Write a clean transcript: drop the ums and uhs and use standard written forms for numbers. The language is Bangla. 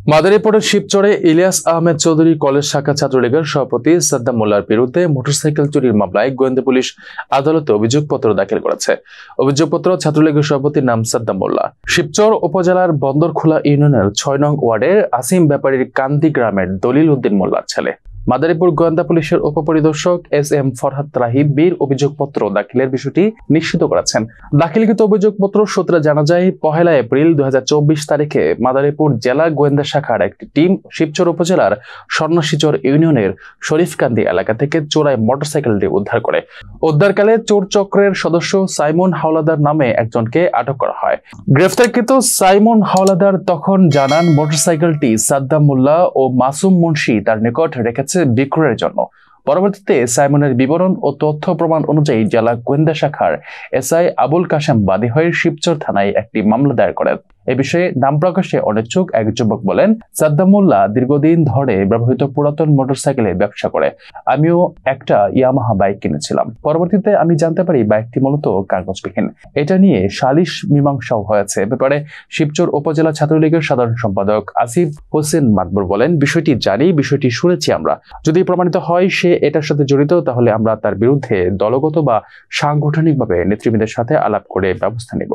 মাদারীপুরের শিবচরে ইলিয়াস আহমেদ চৌধুরী কলেজ শাখা ছাত্রলীগের সভাপতি সাদ্দাম মোল্লার বিরুদ্ধে মোটরসাইকেল চুরির মামলায় গোয়েন্দা পুলিশ আদালতে অভিযোগপত্র দাখিল করেছে। অভিযোগপত্র ছাত্রলীগের সভাপতির নাম সাদ্দাম মোল্লা। শিবচর উপজেলার বন্দরখোলা ইউনিয়নের ৬ নং ওয়ার্ডের আসিম ব্যাপারীর কান্দি গ্রামের দলিল উদ্দিন মোল্লার ছেলে। মাদারীপুর গোয়েন্দা পুলিশের উপপরিদর্শক এস.এম. ফরহাদ রাহিব বীর অভিযোগপত্র দাখিলের বিষয়টি নিশ্চিত করেছেন। দাখিলকৃত অভিযোগপত্র সূত্রে জানা যায়, ১ এপ্রিল ২০২৪ তারিখে মাদারীপুর জেলা গোয়েন্দা শাখার একটি টিম শিবচর উপজেলার সন্ন্যাসীচর ইউনিয়নের শরীফকান্দি এলাকা থেকে চোরাই মোটরসাইকেলটি উদ্ধার করে। উদ্ধারকালে চোর চক্রের সদস্য সাইমন হাওলাদার নামে একজনকে আটক করা হয়। গ্রেফতারকৃত সাইমন হাওলাদার তখন জানান, মোটরসাইকেলটি সাদ্দাম মোল্লা ও মাসুম মুন্সি তার নিকট রেখেছে বিক্রয়ের জন্য। পরবর্তীতে সাইমনের বিবরণ ও তথ্য প্রমাণ অনুযায়ী জেলা গোয়েন্দা শাখার এসআই আবুল কাশেম বাদী হয়ে শিবচর থানায় একটি মামলা দায়ের করেন। এ বিষয়ে নাম প্রকাশে অনিচ্ছুক এক যুবক বলেন, সাদ্দাম মোল্লা দীর্ঘদিন ধরে ব্যবহৃত পুরাতন মোটরসাইকেলে ব্যবসা করে। আমিও একটা ইয়ামাহা বাইক কিনেছিলাম। পরবর্তীতে আমি জানতে পারি বাইকটি মূলত কাগজবিহীন। এটা নিয়ে সালিশ মীমাংসাও হয়েছে। ব্যাপারে শিবচর উপজেলা ছাত্রলীগের সাধারণ সম্পাদক আসিফ হোসেন মাতবর বলেন, বিষয়টি জানি, বিষয়টি শুনেছি আমরা। যদি প্রমাণিত হয় সে এটার সাথে জড়িত, তাহলে আমরা তার বিরুদ্ধে দলগত বা সাংগঠনিকভাবে নেতৃবৃন্দের সাথে আলাপ করে ব্যবস্থা নেব।